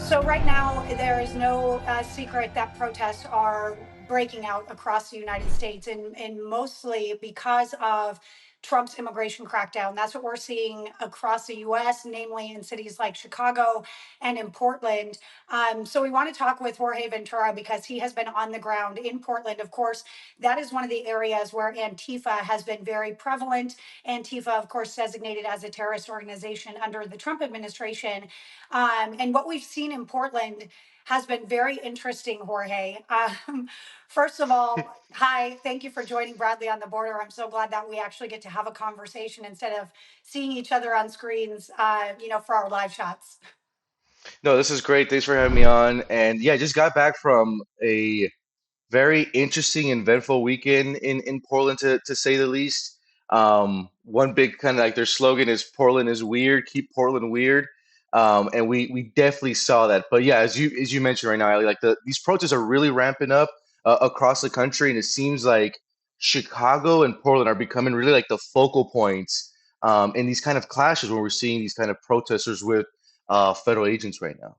So right now, there is no secret that protests are breaking out across the United States, and mostly because of Trump's immigration crackdown. That's what we're seeing across the U.S., namely in cities like Chicago and in Portland. So we want to talk with Jorge Ventura because he has been on the ground in Portland. Of course, that is one of the areas where Antifa has been very prevalent. Antifa, of course, designated as a terrorist organization under the Trump administration. And what we've seen in Portland has been very interesting, Jorge. First of all, hi, thank you for joining Bradley on the Border. I'm so glad that we actually get to have a conversation instead of seeing each other on screens, for our live shots. No, this is great. Thanks for having me on. And yeah, I just got back from a very interesting and eventful weekend in Portland, to say the least. One big kind of like their slogan is Portland is weird, keep Portland weird. And we definitely saw that. But yeah, as you mentioned right now, Ali, like these protests are really ramping up across the country, and it seems like Chicago and Portland are becoming really like the focal points in these kind of clashes where we're seeing these kind of protesters with federal agents right now.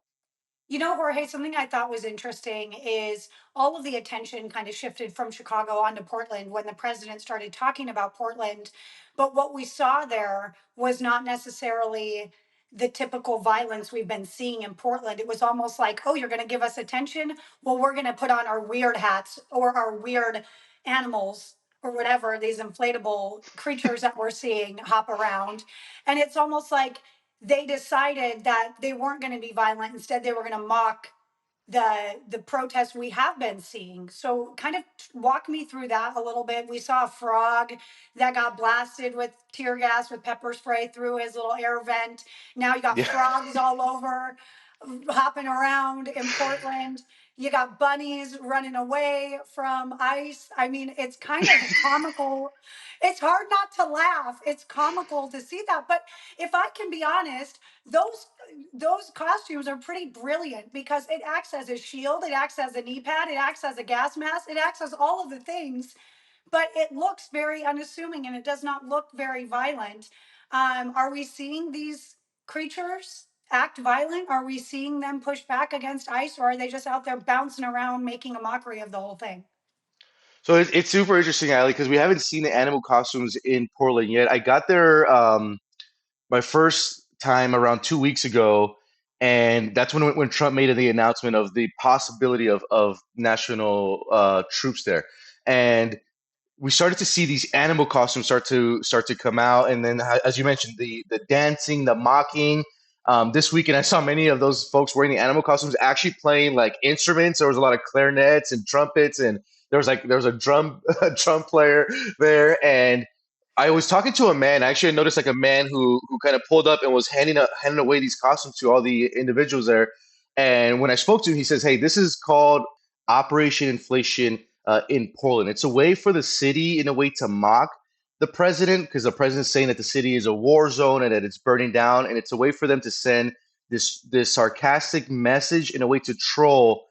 Jorge, something I thought was interesting is all of the attention kind of shifted from Chicago onto Portland when the president started talking about Portland. But what we saw there was not necessarily the typical violence we've been seeing in Portland. It was almost like, oh, you're going to give us attention? Well, we're going to put on our weird hats or our weird animals or whatever, these inflatable creatures that we're seeing hop around. And it's almost like, they decided that they weren't going to be violent. Instead, they were going to mock the protests we have been seeing. So, kind of walk me through that a little bit. We saw a frog that got blasted with tear gas with pepper spray through his little air vent. Now you got Yeah. frogs all over hopping around in Portland. You got bunnies running away from ICE. I mean, it's kind of comical. It's hard not to laugh. It's comical to see that. But if I can be honest, those costumes are pretty brilliant because it acts as a shield, it acts as a knee pad, it acts as a gas mask, it acts as all of the things, but it looks very unassuming and it does not look very violent. Are we seeing these creatures act violent? Are we seeing them push back against ICE, or are they just out there bouncing around making a mockery of the whole thing? So it's super interesting, Ali, because we haven't seen the animal costumes in Portland yet. I got there my first time around 2 weeks ago, and that's when Trump made the announcement of the possibility of national troops there, and we started to see these animal costumes start to come out, and then as you mentioned, the dancing, the mocking. This weekend, I saw many of those folks wearing the animal costumes actually playing like instruments. There was a lot of clarinets and trumpets, and there was a drum a drum player there. And I was talking to a man. Actually, I noticed like a man who kind of pulled up and was handing away these costumes to all the individuals there. And when I spoke to him, he says, "Hey, this is called Operation Inflation in Poland. It's a way for the city, in a way, to mock the president because the president's saying that the city is a war zone and that it's burning down, and it's a way for them to send this sarcastic message in a way to troll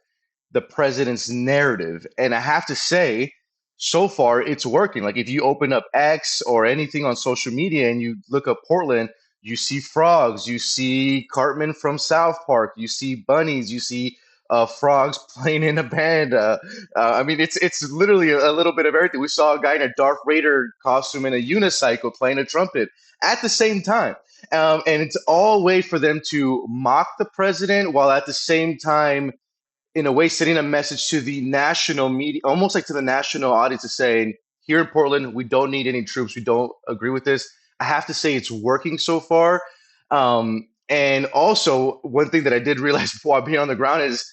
the president's narrative. And I have to say, so far it's working. Like if you open up X or anything on social media and you look up Portland, you see frogs, you see Cartman from South Park, you see bunnies, you see frogs playing in a band. I mean, it's literally a little bit of everything. We saw a guy in a Darth Vader costume and a unicycle playing a trumpet at the same time. And it's all a way for them to mock the president while at the same time in a way sending a message to the national media, almost like to the national audience, is saying, here in Portland, we don't need any troops. We don't agree with this. I have to say it's working so far. And also, one thing that I did realize before being on the ground is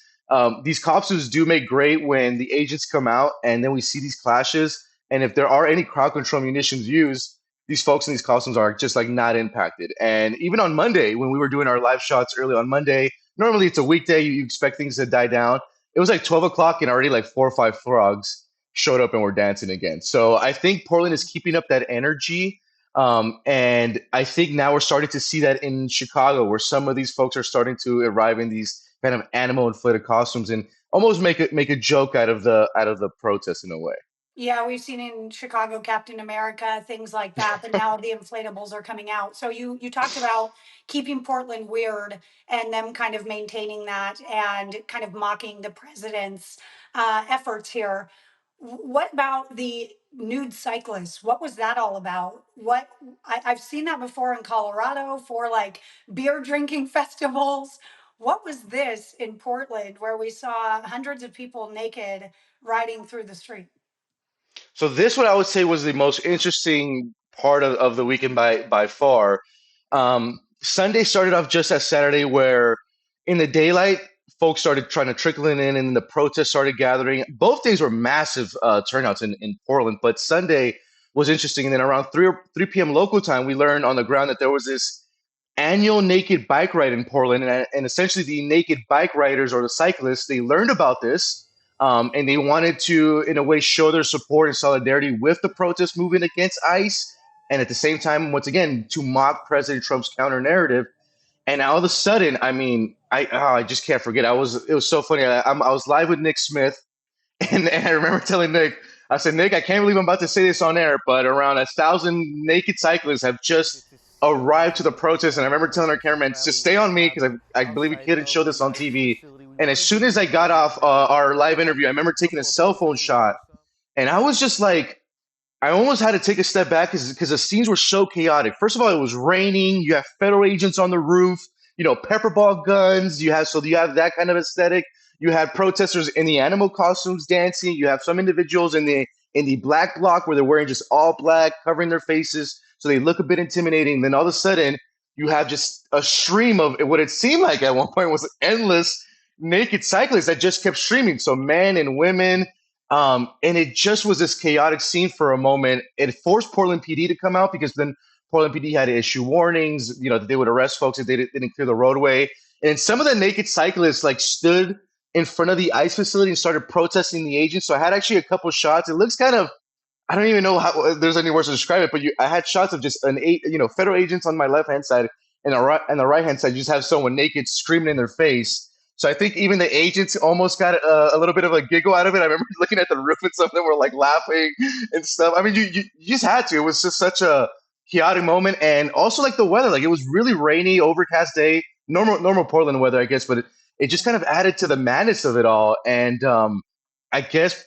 these costumes do make great when the agents come out and then we see these clashes. And if there are any crowd control munitions used, these folks in these costumes are just like not impacted. And even on Monday, when we were doing our live shots early on Monday, normally it's a weekday, you expect things to die down. It was like 12 o'clock and already like 4 or 5 frogs showed up and were dancing again. So I think Portland is keeping up that energy. And I think now we're starting to see that in Chicago, where some of these folks are starting to arrive in these kind of animal inflated costumes and almost make a joke out of the protest in a way. Yeah, we've seen in Chicago Captain America, things like that, but now the inflatables are coming out. So you talked about keeping Portland weird and them kind of maintaining that and kind of mocking the president's efforts here. What about the nude cyclists? What was that all about? I've seen that before in Colorado for like beer drinking festivals. What was this in Portland where we saw hundreds of people naked riding through the street? So this, what I would say, was the most interesting part of the weekend by far. Sunday started off just as Saturday, where in the daylight, folks started trying to trickle in, and then the protests started gathering. Both days were massive turnouts in Portland, but Sunday was interesting. And then around 3 p.m. local time, we learned on the ground that there was this annual naked bike ride in Portland, and essentially the naked bike riders or the cyclists, they learned about this, and they wanted to, in a way, show their support and solidarity with the protest movement against ICE, and at the same time, once again, to mock President Trump's counter narrative. And all of a sudden, I mean, I just can't forget. It was so funny. I was live with Nick Smith, and I remember telling Nick, I said, Nick, I can't believe I'm about to say this on air, but around 1,000 naked cyclists have just arrived to the protest. And I remember telling our cameraman, just stay on me because I believe we couldn't show this on TV. And as soon as I got off our live interview, I remember taking a cell phone shot. And I was just like, I almost had to take a step back because the scenes were so chaotic. First of all, it was raining. You have federal agents on the roof, pepper ball guns. You have that kind of aesthetic. You had protesters in the animal costumes dancing. You have some individuals in the black bloc where they're wearing just all black, covering their faces, so they look a bit intimidating. Then all of a sudden, you have just a stream of what it seemed like at one point was endless naked cyclists that just kept streaming. So men and women, and it just was this chaotic scene for a moment. It forced Portland PD to come out because then Portland PD had to issue warnings, that they would arrest folks if they didn't clear the roadway. And some of the naked cyclists like stood in front of the ICE facility and started protesting the agents. So I had actually a couple shots. It looks kind of, I don't even know how there's any words to describe it, but I had shots of just federal agents on my left hand side, and the right hand side, you just have someone naked screaming in their face. So I think even the agents almost got a little bit of a giggle out of it. I remember looking at the roof and some of them were like laughing and stuff. I mean, you just had to. It was just such a chaotic moment, and also like the weather, like it was really rainy, overcast day, normal Portland weather, I guess, but it just kind of added to the madness of it all. And I guess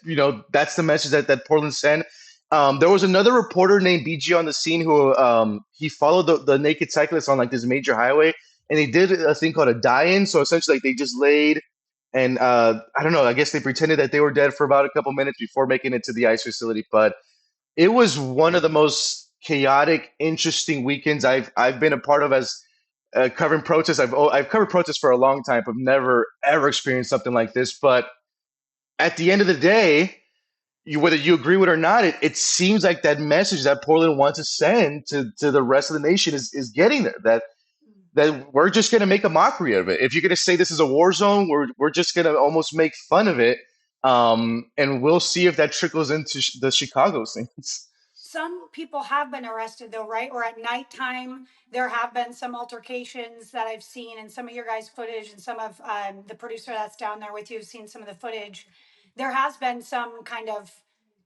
that's the message that Portland sent. There was another reporter named BG on the scene who he followed the naked cyclists on like this major highway, and they did a thing called a die-in. So essentially, like they just laid, and I don't know. I guess they pretended that they were dead for about a couple minutes before making it to the ICE facility. But it was one of the most chaotic, interesting weekends I've been a part of as covering protests. I've covered protests for a long time, but never ever experienced something like this. But at the end of the day, whether you agree with it or not, it seems like that message that Portland wants to send to the rest of the nation is getting there. That we're just going to make a mockery of it. If you're going to say this is a war zone, we're just going to almost make fun of it, and we'll see if that trickles into the Chicago scenes. Some people have been arrested though, right? Or at nighttime, there have been some altercations that I've seen in some of your guys' footage, and some of the producer that's down there with you have seen some of the footage. There has been some kind of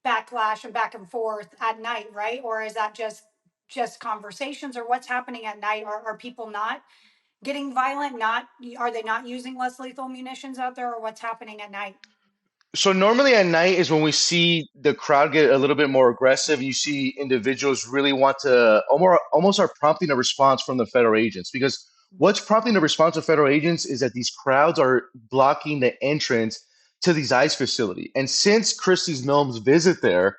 backlash and back and forth at night, right? Or is that just conversations, or what's happening at night? Are people not getting violent? Not Are they not using less lethal munitions out there, or what's happening at night? So normally at night is when we see the crowd get a little bit more aggressive. You see individuals really want to almost are prompting a response from the federal agents, because what's prompting the response of federal agents is that these crowds are blocking the entrance to these ICE facility. And since Christie's Mills visit there,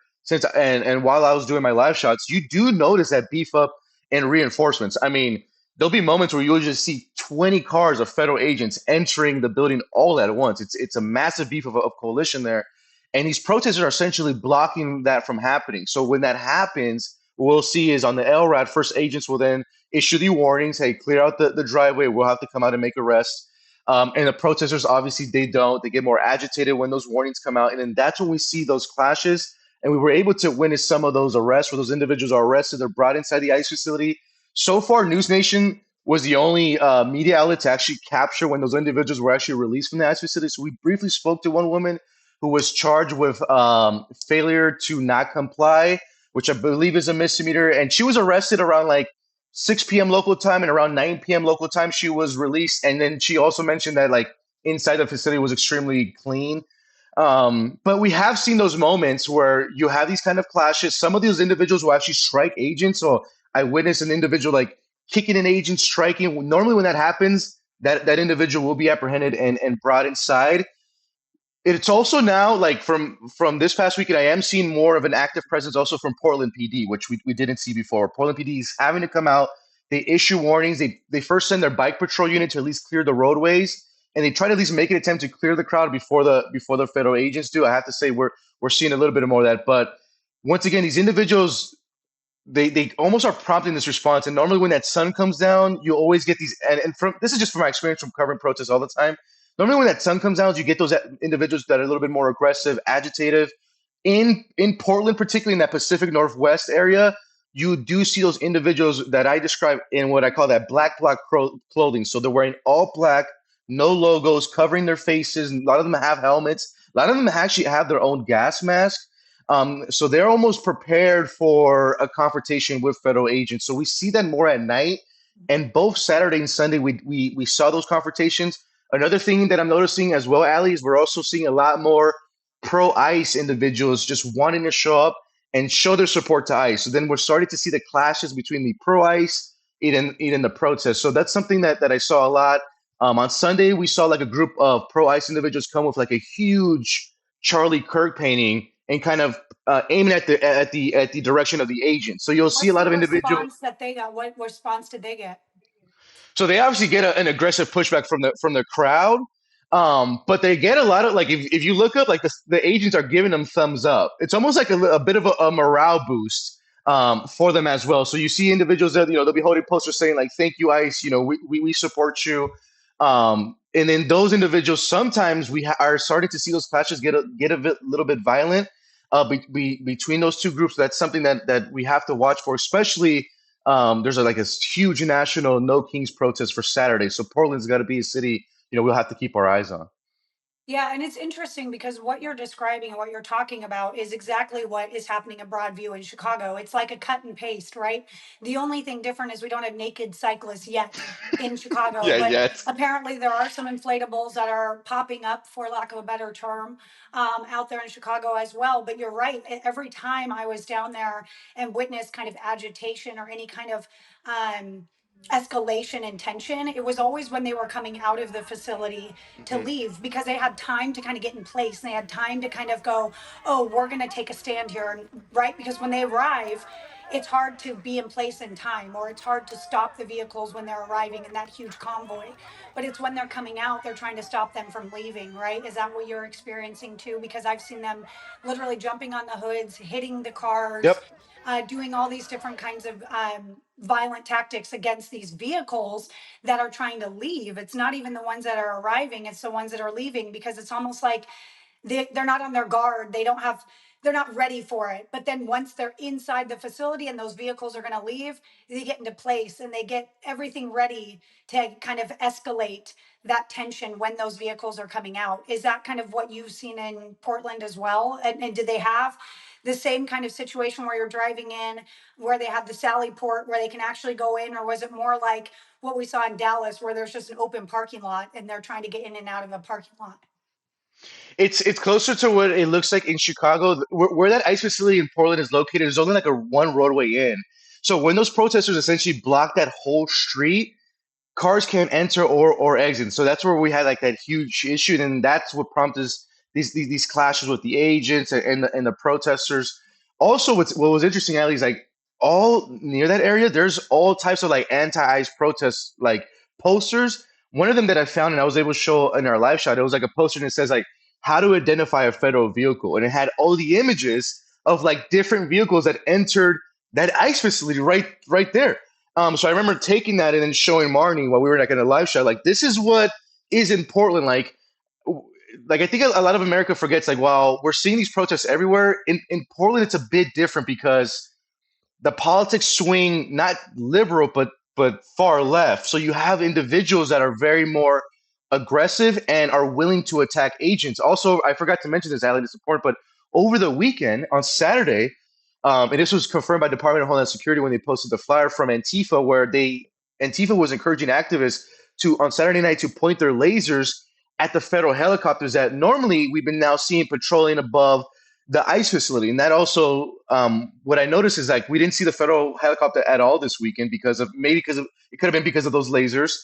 and while I was doing my live shots, you do notice that beef up and reinforcements. I mean, there'll be moments where you'll just see 20 cars of federal agents entering the building all at once. It's a massive beef of coalition there. And these protesters are essentially blocking that from happening. So when that happens, what we'll see is on the LRAD, first agents will then issue the warnings, hey, clear out the driveway. We'll have to come out and make arrests. And the protesters, obviously, they don't. They get more agitated when those warnings come out. And then that's when we see those clashes. And we were able to witness some of those arrests where those individuals are arrested. They're brought inside the ICE facility. So far, NewsNation was the only media outlet to actually capture when those individuals were actually released from the ICE facility. So we briefly spoke to one woman who was charged with failure to not comply, which I believe is a misdemeanor. And she was arrested around like 6 p.m. local time, and around 9 p.m. local time, she was released. And then she also mentioned that like inside the facility was extremely clean. But we have seen those moments where you have these kind of clashes. Some of these individuals will actually strike agents. So I witnessed an individual like kicking an agent, striking. Normally, when that happens, that individual will be apprehended and brought inside. It's also now like from this past weekend, I am seeing more of an active presence also from Portland PD, which we didn't see before. Portland PD is having to come out. They issue warnings. They first send their bike patrol unit to at least clear the roadways, and they try to at least make an attempt to clear the crowd before the federal agents do. I have to say we're seeing a little bit more of that. But once again, these individuals they almost are prompting this response. And normally when that sun comes down, you always get these and from this is just from my experience from covering protests all the time. Normally when that sun comes down, you get those individuals that are a little bit more aggressive, agitative. In Portland, particularly in that Pacific Northwest area, you do see those individuals that I describe in what I call that black bloc clothing. So they're wearing all black, no logos, covering their faces. A lot of them have helmets. A lot of them actually have their own gas mask. So they're almost prepared for a confrontation with federal agents. So we see that more at night. And both Saturday and Sunday, we saw those confrontations. Another thing that I'm noticing as well, Ali, is we're also seeing a lot more pro-ICE individuals just wanting to show up and show their support to ICE. So then we're starting to see the clashes between the pro-ICE and the protests. So that's something that I saw a lot. On Sunday, we saw like a group of pro-ICE individuals come with like a huge Charlie Kirk painting and kind of aiming at the direction of the agent. So you'll see What's a lot the of individuals. response that they got? What response did they get? So they obviously get an aggressive pushback from the crowd, but they get a lot of like if you look up like the agents are giving them thumbs up. It's almost like a bit of a morale boost for them as well. So you see individuals that they'll be holding posters saying like "Thank you, ICE," we support you. And then those individuals sometimes are starting to see those clashes get little bit violent between those two groups. That's something that we have to watch for, especially there's like a huge national No Kings protest for Saturday. So Portland's got to be a city, we'll have to keep our eyes on. Yeah, and it's interesting because what you're describing and what you're talking about is exactly what is happening in Broadview in Chicago. It's like a cut and paste, right? The only thing different is we don't have naked cyclists yet in Chicago, Yeah, but yeah. apparently there are some inflatables that are popping up, for lack of a better term, out there in Chicago as well. But you're right. Every time I was down there and witnessed kind of agitation or any kind of escalation and tension, it was always when they were coming out of the facility to Mhm. leave because they had time to kind of get in place and they had time to kind of go, oh, we're going to take a stand here, right? Because when they arrive, it's hard to be in place in time, or it's hard to stop the vehicles when they're arriving in that huge convoy. But it's when they're coming out, they're trying to stop them from leaving, right? Is that what you're experiencing too? Because I've seen them literally jumping on the hoods, hitting the cars, Yep. doing all these different kinds of violent tactics against these vehicles that are trying to leave. It's not even the ones that are arriving, it's the ones that are leaving, because it's almost like they're not on their guard. They're not ready for it. But then once they're inside the facility and those vehicles are going to leave, they get into place and they get everything ready to kind of escalate that tension when those vehicles are coming out. Is that kind of what you've seen in Portland as well? And did they have the same kind of situation where you're driving in, where they have the Sally port where they can actually go in, or was it more like what we saw in Dallas where there's just an open parking lot and they're trying to get in and out of a parking lot? It's closer to what it looks like in Chicago. Where that ICE facility in Portland is located, there's only like a one roadway in. So when those protesters essentially block that whole street, cars can't enter or exit. So that's where we had like that huge issue, and that's what prompted these clashes with the agents and the protesters. Also, what was interesting, Ali, is like all near that area, there's all types of like anti-ICE protests, like posters. One of them that I found and I was able to show in our live shot, it was like a poster that says like how to identify a federal vehicle, and it had all the images of like different vehicles that entered that ICE facility right there. So I remember taking that and then showing Marnie while we were like in a live show, like this is what is in Portland. Like I think a lot of America forgets, like while we're seeing these protests everywhere, in Portland it's a bit different because the politics swing not liberal but far left. So you have individuals that are very more aggressive and are willing to attack agents. Also, I forgot to mention this, Ali, it's important, but over the weekend on Saturday, and this was confirmed by Department of Homeland Security when they posted the flyer from Antifa, where Antifa was encouraging activists to on Saturday night to point their lasers at the federal helicopters that normally we've been now seeing patrolling above the ICE facility. And that also, what I noticed is like we didn't see the federal helicopter at all this weekend because of it could have been because of those lasers.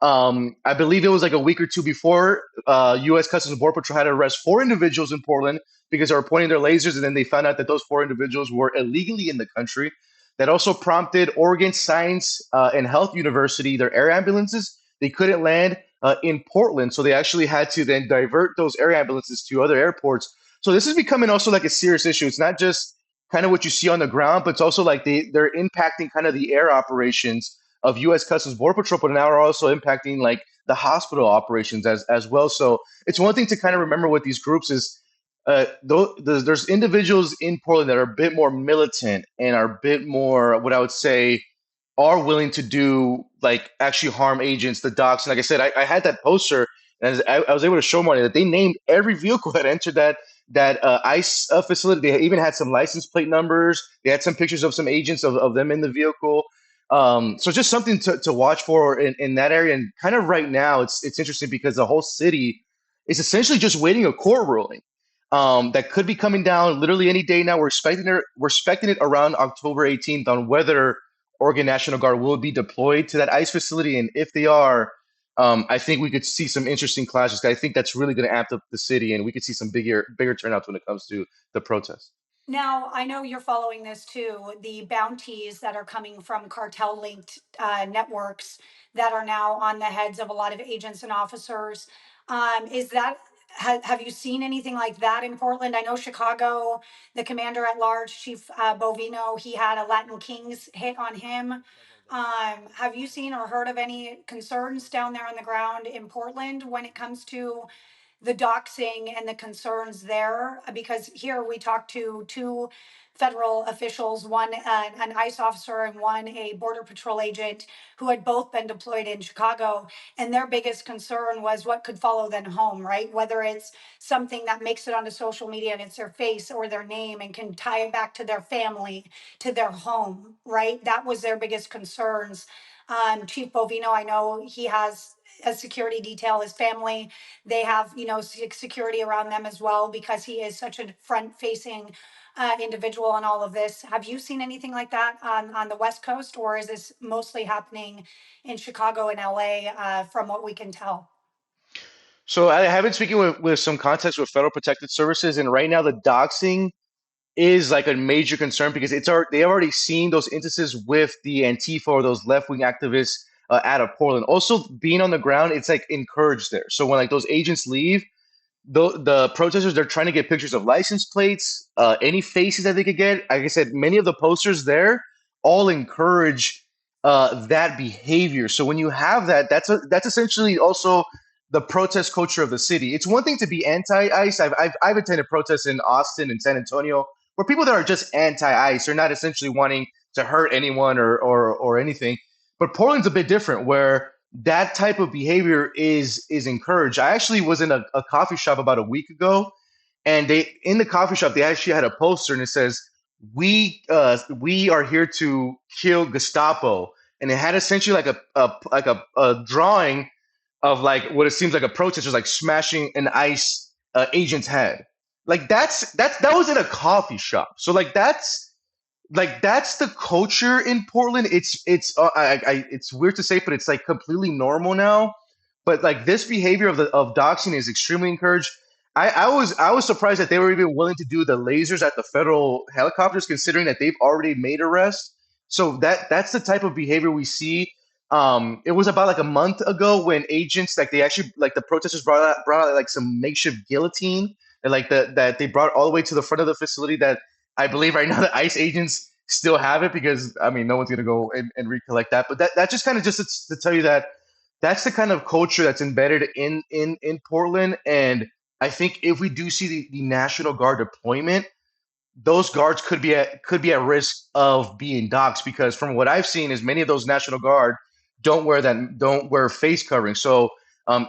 I believe it was like a week or two before U.S. Customs and Border Patrol had to arrest four individuals in Portland because they were pointing their lasers, and then they found out that those four individuals were illegally in the country. That also prompted Oregon Science and Health University, their air ambulances, they couldn't land in Portland, so they actually had to then divert those air ambulances to other airports. So this is becoming also like a serious issue. It's not just kind of what you see on the ground, but it's also like they're impacting kind of the air operations of U.S. Customs Border Patrol, but now are also impacting like the hospital operations as well. So it's one thing to kind of remember with these groups is there's individuals in Portland that are a bit more militant and are a bit more what I would say are willing to do like actually harm agents, the docs. And like I said, I had that poster and I was able to show money that they named every vehicle that entered that ICE facility. They even had some license plate numbers. They had some pictures of some agents of them in the vehicle. So just something to watch for in that area. And kind of right now, it's interesting because the whole city is essentially just waiting a court ruling that could be coming down literally any day now. We're expecting it around October 18th on whether Oregon National Guard will be deployed to that ICE facility, and if they are, I think we could see some interesting clashes. I think that's really going to amp up the city, and we could see some bigger turnouts when it comes to the protests. Now, I know you're following this too, the bounties that are coming from cartel linked networks that are now on the heads of a lot of agents and officers. Is that, have you seen anything like that in Portland? I know Chicago, the commander at large, Chief Bovino, he had a Latin Kings hit on him. Have you seen or heard of any concerns down there on the ground in Portland when it comes to the doxing and the concerns there? Because here we talked to two federal officials, one an ICE officer and one a border patrol agent, who had both been deployed in Chicago, and their biggest concern was what could follow them home, right? Whether it's something that makes it onto social media and it's their face or their name and can tie it back to their family, to their home, right? That was their biggest concerns. Chief Bovino, I know he has a security detail, his family, they have, security around them as well because he is such a front facing individual on all of this. Have you seen anything like that on the West Coast, or is this mostly happening in Chicago and LA from what we can tell? So I have been speaking with some contacts with Federal Protective Services, and right now the doxing is like a major concern because they have already seen those instances with the Antifa or those left wing activists out of Portland. Also, being on the ground, it's like encouraged there. So when like those agents leave, the protesters they're trying to get pictures of license plates, any faces that they could get. Like I said, many of the posters there all encourage that behavior. So when you have that, that's essentially also the protest culture of the city. It's one thing to be anti-ICE. I've attended protests in Austin and San Antonio where people that are just anti-ICE, they're not essentially wanting to hurt anyone or anything. But Portland's a bit different, where that type of behavior is encouraged. I actually was in a coffee shop about a week ago, and they in the coffee shop they actually had a poster and it says we are here to kill Gestapo, and it had essentially like a drawing of like what it seems like a protester like smashing an ICE agent's head. Like that was in a coffee shop. So that's the culture in Portland. It's weird to say, but it's like completely normal now. But like this behavior of doxing is extremely encouraged. I was surprised that they were even willing to do the lasers at the federal helicopters, considering that they've already made arrests. So that's the type of behavior we see. It was about like a month ago when agents like they actually like the protesters brought out like some makeshift guillotine and like that they brought all the way to the front of the facility that I believe right now the ICE agents still have it because I mean no one's gonna go and recollect that. But that just kind of just to tell you that that's the kind of culture that's embedded in Portland. And I think if we do see the National Guard deployment, those guards could be at risk of being doxxed because from what I've seen is many of those National Guard don't wear face covering. So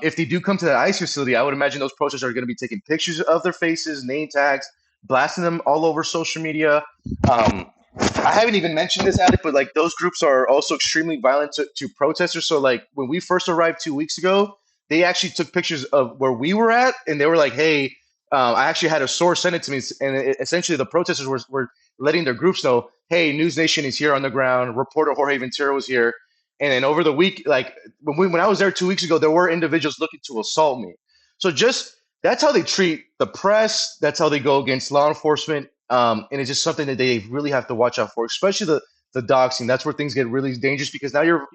If they do come to that ICE facility, I would imagine those protesters are going to be taking pictures of their faces, name tags, blasting them all over social media. Um, I haven't even mentioned this, Alec, but like those groups are also extremely violent to protesters. So like when we first arrived 2 weeks ago, they actually took pictures of where we were at, and they were like, "Hey, I actually had a source send it to me," and essentially the protesters were letting their groups know, "Hey, NewsNation is here on the ground. Reporter Jorge Ventura was here." And then over the week, like when I was there 2 weeks ago, there were individuals looking to assault me. So just that's how they treat the press. That's how they go against law enforcement. And it's just something that they really have to watch out for, especially the doxing. That's where things get really dangerous because now you're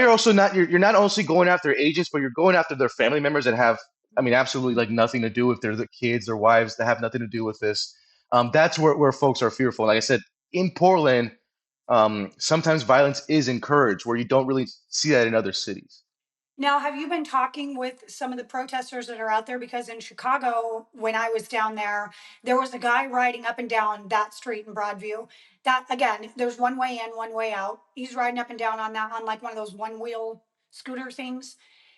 also not you're not only going after agents, but you're going after their family members that have, I mean, absolutely like nothing to do with their kids, their wives that have nothing to do with this. That's where folks are fearful. Like I said, in Portland, sometimes violence is encouraged, where you don't really see that in other cities. Now, have you been talking with some of the protesters that are out there? Because in Chicago, when I was down there was a guy riding up and down that street in Broadview. That again, there's one way in, one way out. He's riding up and down on that on like one of those one wheel scooter things.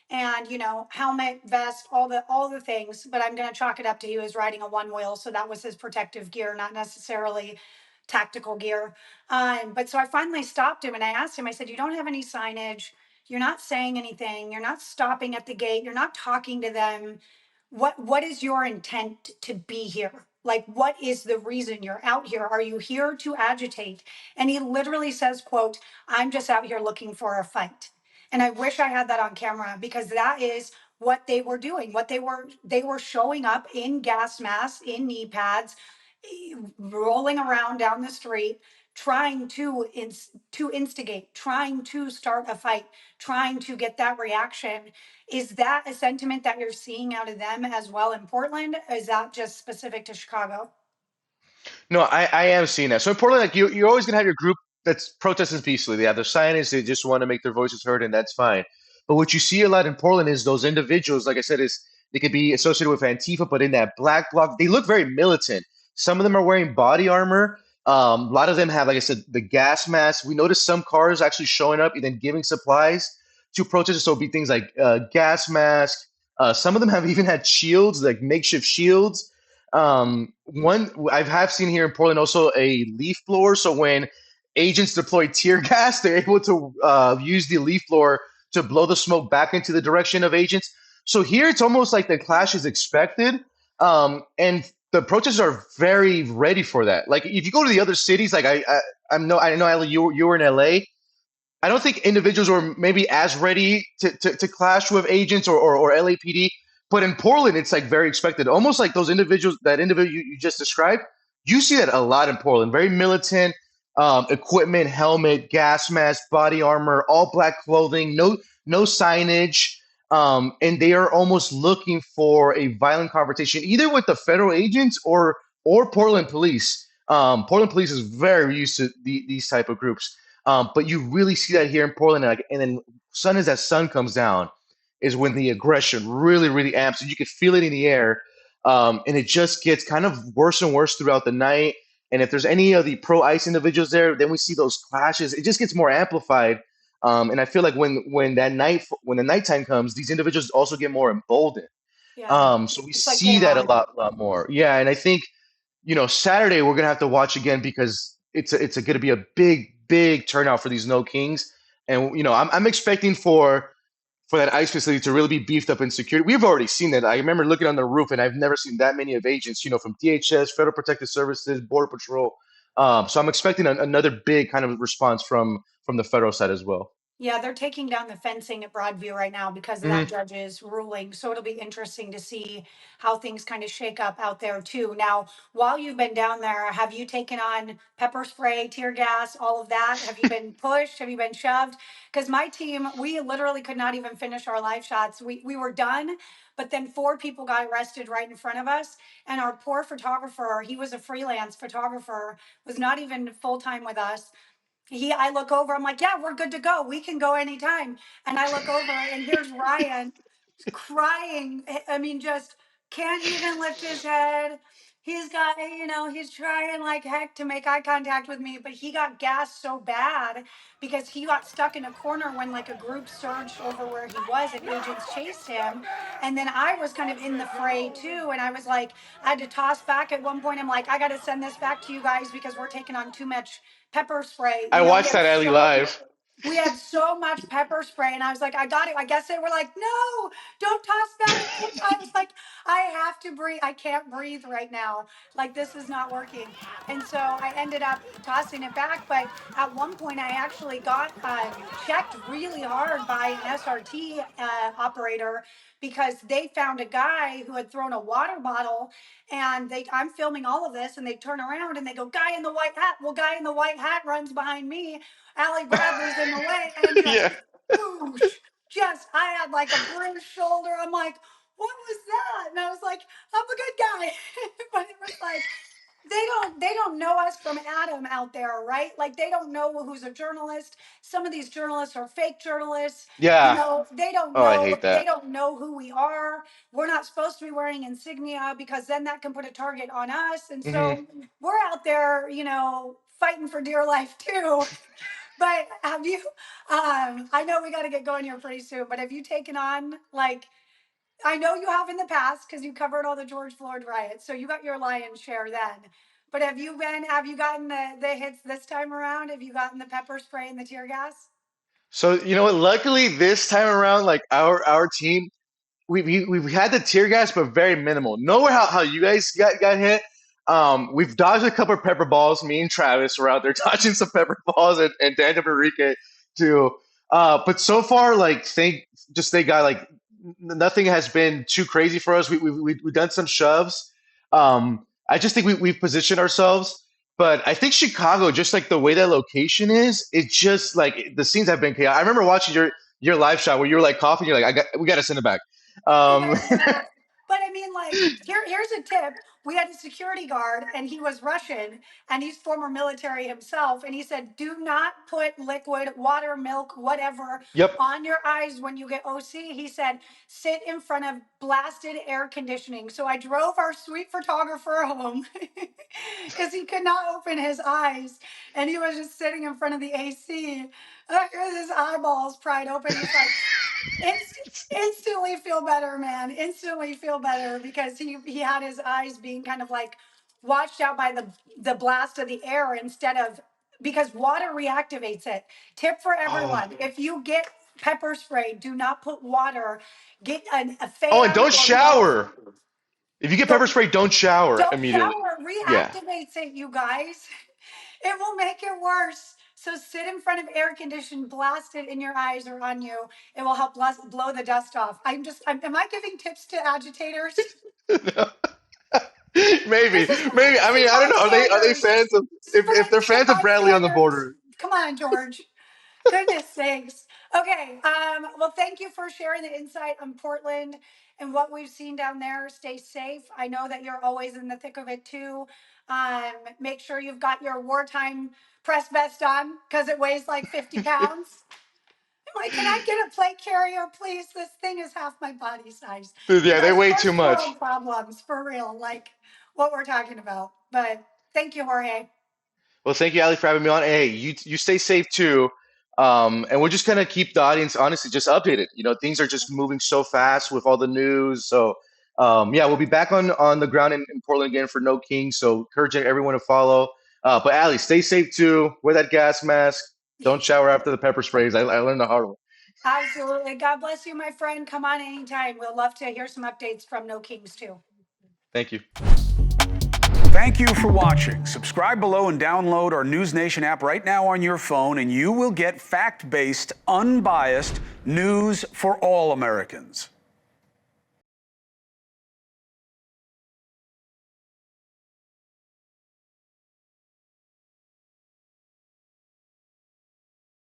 And helmet, vest, all the things. But I'm gonna chalk it up to he was riding a one wheel, so that was his protective gear, not necessarily tactical gear. But so I finally stopped him and I asked him, I said, "You don't have any signage, you're not saying anything, you're not stopping at the gate, you're not talking to them. What is your intent to be here? Like, what is the reason you're out here? Are you here to agitate?" And he literally says, quote, "I'm just out here looking for a fight." And I wish I had that on camera because that is what they were doing. They were showing up in gas masks, in knee pads, rolling around down the street, trying to instigate, trying to start a fight, trying to get that reaction. Is that a sentiment that you're seeing out of them as well in Portland? Or is that just specific to Chicago? No, I am seeing that. So in Portland, like you're always gonna have your group that's protesting peacefully. They have their signage, they just want to make their voices heard, and that's fine. But what you see a lot in Portland is those individuals, like I said, is they could be associated with Antifa, but in that black bloc, they look very militant. Some of them are wearing body armor. A lot of them have, like I said, the gas masks. We noticed some cars actually showing up and then giving supplies to protesters. So it'd be things like gas masks. Some of them have even had shields, like makeshift shields. One I have seen here in Portland also a leaf blower. So when agents deploy tear gas, they're able to use the leaf blower to blow the smoke back into the direction of agents. So here it's almost like the clash is expected, and the protesters are very ready for that. Like if you go to the other cities, like I know Ali, you were in LA. I don't think individuals were maybe as ready to clash with agents or LAPD. But in Portland, it's like very expected. Almost like those individuals, that individual you just described, you see that a lot in Portland. Very militant, equipment, helmet, gas mask, body armor, all black clothing, no signage. And they are almost looking for a violent confrontation, either with the federal agents or Portland police. Portland police is very used to these type of groups. But you really see that here in Portland, and then sun as that sun comes down is when the aggression really, really amps, and you can feel it in the air, and it just gets kind of worse and worse throughout the night. And if there's any of the pro ICE individuals there, then we see those clashes. It just gets more amplified. And I feel like when the nighttime comes, these individuals also get more emboldened. Yeah. So we It's like see game that a on. lot more. Yeah, and I think Saturday we're gonna have to watch again because it's gonna be a big turnout for these No Kings, and I'm expecting for that ICE facility to really be beefed up in security. We've already seen that. I remember looking on the roof, and I've never seen that many of agents, from DHS, Federal Protective Services, Border Patrol. So I'm expecting another big kind of response from the federal side as well. Yeah, they're taking down the fencing at Broadview right now because of that Hmm. judge's ruling. So it'll be interesting to see how things kind of shake up out there too. Now, while you've been down there, have you taken on pepper spray, tear gas, all of that? Have you been pushed? Have you been shoved? Because my team, we literally could not even finish our live shots. We were done, but then four people got arrested right in front of us. And our poor photographer, he was a freelance photographer, was not even full time with us. I look over, I'm like, "Yeah, we're good to go, we can go anytime." And I look over and here's Ryan crying. I mean, just can't even lift his head. he's got, he's trying like heck to make eye contact with me, but he got gassed so bad because he got stuck in a corner when like a group surged over where he was and agents chased him. And then I was kind of in the fray too. And I was like, I had to toss back at one point. I'm like, I got to send this back to you guys because we're taking on too much pepper spray. I We watched had that alley so live. we had so much pepper spray, and I was like, I got it. I guess they were like, no, don't toss back. I was like, I have to breathe. I can't breathe right now. Like, this is not working. And so I ended up tossing it back. But at one point, I actually got checked really hard by an SRT operator because they found a guy who had thrown a water bottle. And I'm filming all of this, and they turn around and they go, guy in the white hat. Well, guy in the white hat runs behind me. Allie Bradley's in the way, and just Yeah. whoosh, just I had like a bruised shoulder. I'm like, what was that? And I was like, I'm a good guy. But it was like they don't know us from Adam out there, right? Like they don't know who's a journalist. Some of these journalists are fake journalists. Yeah. They don't Oh, I know hate they that. don't know who we are. We're not supposed to be wearing insignia because then that can put a target on us. And Hmm. so we're out there, fighting for dear life too. But have you, I know we got to get going here pretty soon, but have you taken on, like, I know you have in the past because you covered all the George Floyd riots, so you got your lion's share then. But have you gotten the hits this time around? Have you gotten the pepper spray and the tear gas? So you know what? Luckily, this time around, like our team, we've had the tear gas, but very minimal. Nowhere how you guys got hit. We've dodged a couple of pepper balls. Me and Travis were out there dodging some pepper balls, and Daniel Enrique too. But so far, like thank God, like nothing has been too crazy for us. We've done some shoves. I just think we've positioned ourselves. But I think Chicago, just like the way that location is, it's just like the scenes have been chaotic. I remember watching your live shot where you were like coughing. You're like, we got to send it back. We Um, got to send it back. But I mean, like, here's a tip. We had a security guard, and he was Russian, and he's former military himself. And he said, do not put liquid, water, milk, whatever, yep. on your eyes when you get OC. He said, sit in front of blasted air conditioning. So I drove our sweet photographer home because he could not open his eyes, and he was just sitting in front of the AC with his eyeballs pried open. He's like, instantly feel better, man. Instantly feel better because he had his eyes being kind of like washed out by the blast of the air instead of because water reactivates it. Tip for Oh, everyone: if you get pepper spray, do not put water. Get a oh, and fan don't or blow. shower. If you get pepper Don't spray, don't shower don't immediately. shower. Yeah. Reactivates it, you guys. It will make it worse. So sit in front of air conditioned, blast it in your eyes or on you. It will help blow the dust off. Am I giving tips to agitators? Maybe, This is maybe. I this is mean, I don't my know. Are they standards. fans of This is if they're fans of my Bradley on the standards. border? Come on, George. Goodness sakes. Okay. Well, thank you for sharing the insight on Portland and what we've seen down there. Stay safe. I know that you're always in the thick of it too. Make sure you've got your wartime press vest on because it weighs like 50 pounds. I'm like, can I get a plate carrier, please? This thing is half my body size. Dude, yeah, they Because weigh too first much. world problems, for real, like what we're talking about. But thank you, Jorge. Well, thank you, Ali, for having me on. Hey, you stay safe too. And we're just gonna keep the audience honestly just updated. You know, things are just moving so fast with all the news. So yeah, we'll be back on the ground in Portland again for No King. So encouraging everyone to follow. But Ali, stay safe too. Wear that gas mask. Don't shower after the pepper sprays. I learned the hard way. Absolutely. God bless you, my friend. Come on anytime. We'll love to hear some updates from No Kings too. Thank you. Thank you for watching. Subscribe below and download our NewsNation app right now on your phone, and you will get fact-based, unbiased news for all Americans.